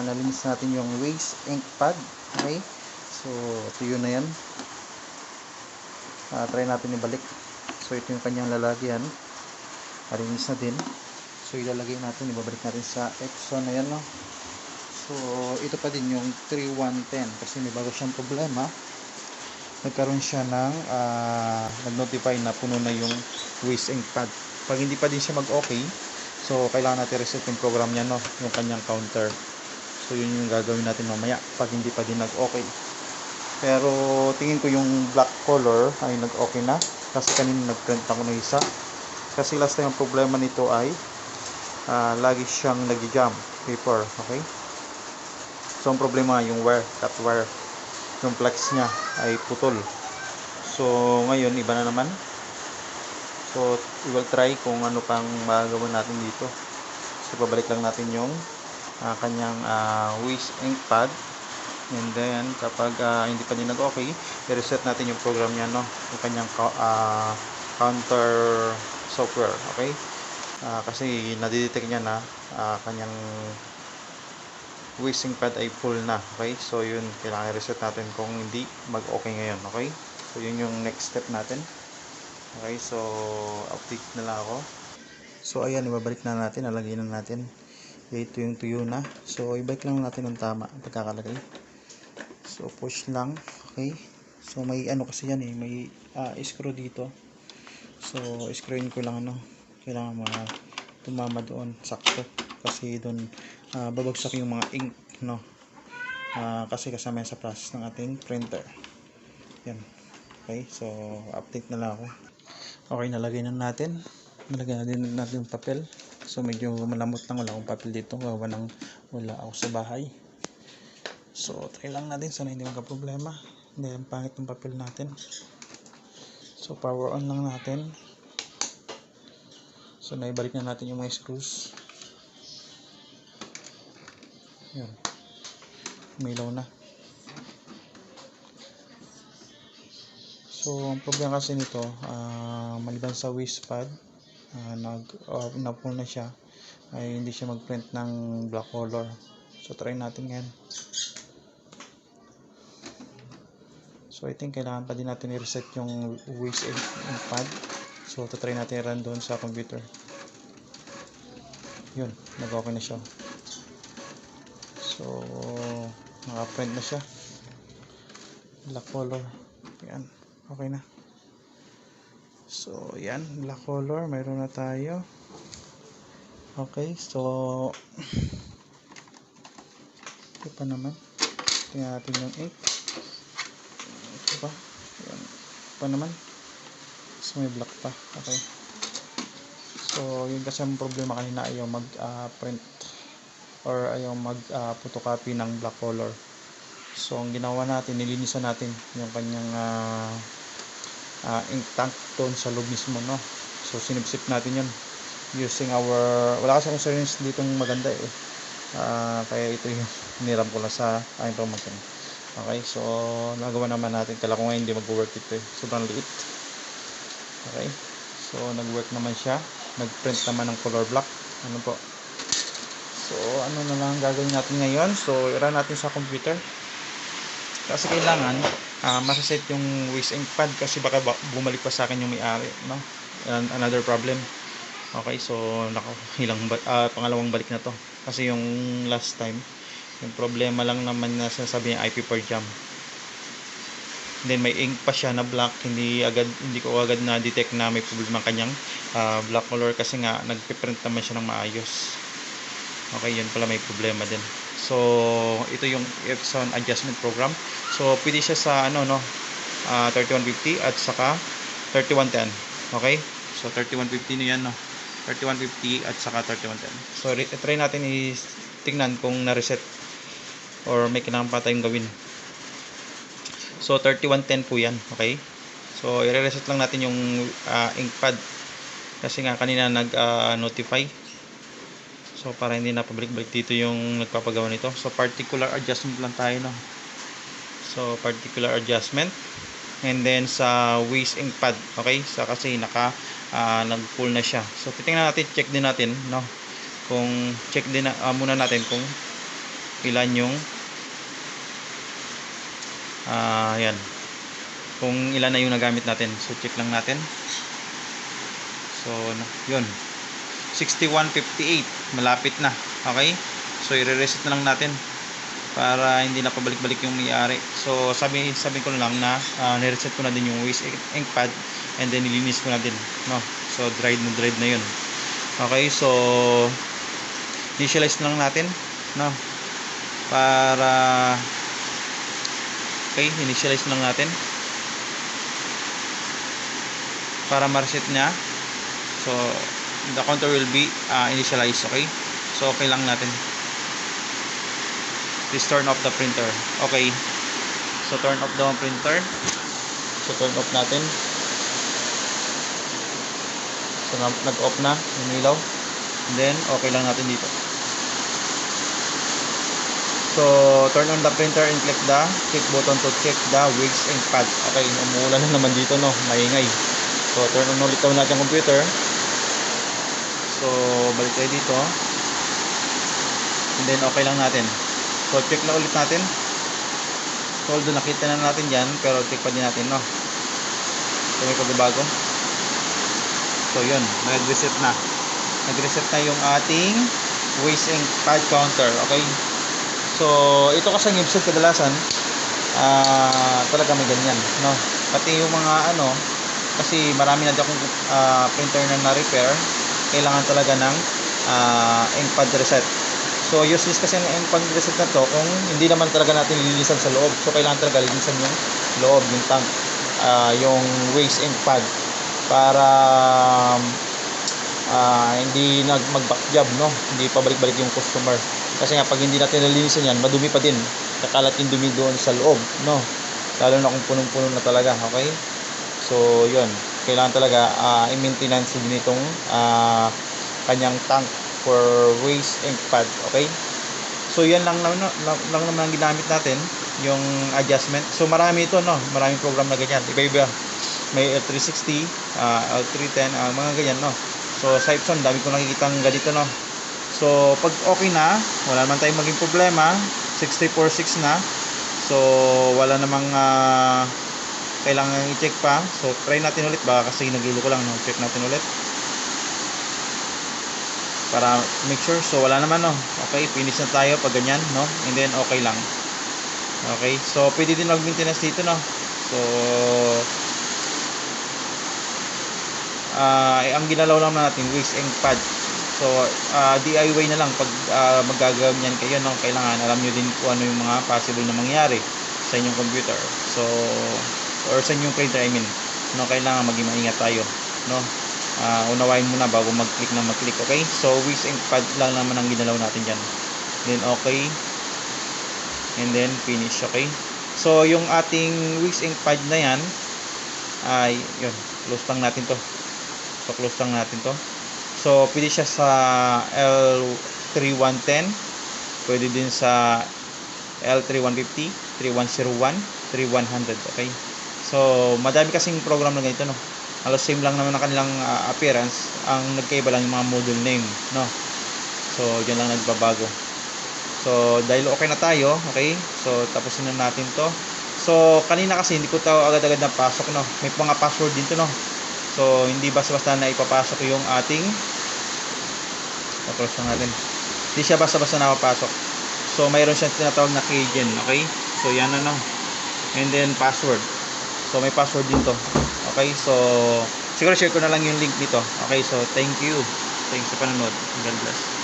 nalinis natin yung waste ink pad. Okay, so tuyo na yan. Try natin ibalik. So ito yung kanyang lalagyan, nalinis na din. So ilalagay natin, ibabalik natin sa Epson na yan, no? So ito pa din yung 3110 kasi may bago siyang problema. Nagkaroon siya ng nag-notify na puno na yung waste ink pad. Pag hindi pa din siya mag-okay, so kailangan natin reset yung program niya, no? Yung kanyang counter. So yun yung gagawin natin mamaya pag hindi pa din nag-okay. Pero tingin ko yung black color ay nag-okay na kasi kanina nag-print ako ng isa. Kasi last time ang problema nito ay lagi siyang nag-jam paper. Okay, so ang problema yung wire, cut wire, yung flex niya ay putol. So ngayon iba na naman. So we will try kung ano pang magagawa natin dito. So babalik lang natin yung kanyang waste ink pad, and then kapag hindi pa din nag-okay, i-reset natin yung program niya, no? Yung kanyang counter software. Okay, kasi nadidetect niya na kanyang waste ink pad ay full na. Okay, so yun, kailangan i-reset natin kung hindi mag-okay ngayon. Okay, so yun yung next step natin. Okay, so update na lang ako. So ayan, ibabalik na natin, nalagay na natin. Ito yung tuyo na. So ibalik lang natin ng tama ang pagkakalagay. So push lang. Okay, so may ano kasi yan may screw dito. So screwin ko lang, kailangan tumama doon sakto kasi doon babagsak yung mga ink, no? Kasi kasama yan sa process ng ating printer. Yan. Okay, so update na lang ako. Okay, nalagay na natin. Nalagyan na din natin yung papel. So medyo malamot lang, wala akong papel dito, wala ako sa bahay. So try lang natin, sana hindi magka-problema. Hindi, ang pangit ng papel natin. So power on lang natin. So naibalik na natin yung mga screws. Yan, umilaw na. So ang problema kasi nito, maliban sa waste pad, na-pull na siya, ay hindi siya mag-print ng black color. So try natin ngayon. So I think kailangan pa din natin i-reset yung waste ink pad. So try natin i-run doon sa computer. Yun, nag-okay na siya. So naka-print na siya, black color. Yan, okay na. So yan, black color, mayroon na tayo. Okay, so ito pa naman, tingnan natin yung ink. Ito pa, yan pa naman. So may black pa. Okay, so yun kasi ang problema kanina, ayaw mag print or ayaw mag photocopy ng black color. So ang ginawa natin, nilinisan natin yung kanyang ink tank doon sa loob mismo, no? So sinipsip natin yun using our, wala kasi akong syringe ditong maganda kaya ito yung hiniram ko lang sa aking pamangkin. Okay, so nagawa naman natin. Kala ko ngayon hindi mag-work ito sobrang liit. Okay, so nag-work naman siya, nag-print naman ng color black. Ano po, so ano na lang gagawin natin ngayon? So i-run natin sa computer kasi kailangan masaset yung waste ink pad kasi baka bumalik pa sa akin yung may-ari, no? And another problem. Okay, so pangalawang balik na to kasi yung last time yung problema lang naman na sinasabi niya IP per jam, then may ink pa siya na black. Hindi ko agad na detect na may problema kanyang black color kasi nga nagpiprint naman siya ng maayos. Okay, yun pala may problema din. So ito yung Epson adjustment program. So pwede siya sa 3150 at saka 3110. Okay, so 3150 na yan, no? 3150 at saka 3110. So try natin tingnan kung na-reset or may kailangan pa tayong gawin. So 3110 po yan. Okay, so i-reset lang natin yung ink pad kasi nga kanina nag-notify. So para hindi na pabalik-balik dito yung nagpapagawa nito. So particular adjustment lang tayo, no? So particular adjustment, and then sa waste ink pad. Okay, so kasi nag-pull na siya. So titingnan natin, check din natin, no? Kung check din muna natin kung ilan yung yan, kung ilan na yung nagamit natin. So check lang natin. So yun, 6158, malapit na. Okay, so i-reset na lang natin para hindi na pabalik-balik yung may-ari. So sabi ko na lang na ni-reset ko na din yung waste ink pad, and then nilinis ko na din, no? So dried na yun. Okay, so initialize na lang natin, no? Para okay, initialize lang natin para ma-reset niya. So the counter will be initialized. Okay, so okay lang natin. Please turn off the printer. Okay, so turn off the printer. So turn off natin. So nag-off na yung ilaw. And then okay lang natin dito. So turn on the printer and click the check button to check the waste ink pad. Okay, umuulan na naman dito, no, maingay. So turn on ulit natin ang computer. So balik tayo dito. And then okay lang natin. So check na ulit natin. So although nakita na natin dyan, pero check pa din natin, no? So may pagbabago. So yun, nag-reset na. Nag-reset na yung ating waste ink pad counter. Okay, so ito kasi ang website kadalasan talaga may ganyan, no? Pati yung mga kasi marami na akong printer na na-repair, kailangan talaga ng ink pad reset. So useless kasi ang ink pad reset na to kung hindi naman talaga natin lilinisan sa loob. So kailangan talaga linisan yung loob, yung tank, yung waste ink pad, para hindi mag-back job, no? Hindi pa balik-balik yung customer. Kasi nga pag hindi natin nalinisan yan, madumi pa din, kakalat yung dumi doon sa loob, no? Lalo na kung punong-puno na talaga. Okay, so yun, kailangan talaga i-maintenance din itong kanyang tank for waste ink pad. Okay, so yan lang naman ang ginamit natin, yung adjustment. So marami ito, no? Maraming program na ganyan, iba-iba. May L360, L310, mga ganyan, no? So sa Epson, dami ko nakikitang ganito, no? So pag okay na, wala naman tayong maging problema, 64.6 na. So wala namang kailangan i-check pa. So try natin ulit, baka kasi nagulo ko lang, no? Check natin ulit para make sure. So wala naman, no? Okay, finish na tayo pag ganyan, no? And then okay lang. Okay, so pwede din mag-maintenance dito, no? So ang ginalaw lang natin waste ink pad. So DIY na lang pag maggagawin yan kayo, no? Kailangan alam nyo din kung ano yung mga possible na mangyari sa inyong computer, so or sa inyong printer, I mean, no? Kailangan maging maingat tayo, no? Unawain muna bago mag-click na mag-click. Okay, so waste ink pad lang naman ang ginalaw natin dyan. Then okay, and then finish. Okay, so yung ating waste ink pad na yan ay yun, close lang natin to. So close lang natin to. So pwede siya sa L3110, pwede din sa L3150, 3101, 3100. Okay, so madami kasing program na ganito, no? Halos same lang naman ang kanilang appearance, ang nagkaiba lang yung mga module name, no? So yan lang nagbabago. So dahil okay na tayo, okay, so tapusin na natin to. So kanina kasi hindi ko agad-agad na pasok, no? May mga password din to, no? So hindi basta-basta na ipapasok yung ating close lang natin. Hindi siya basta-basta na mapasok. So mayroon siyang tinatawag na keygen. Okay, so yan na, no? And then password. So may password din to. Okay, so siguro share ko na lang yung link dito. Okay, so thank you sa panonood. God bless.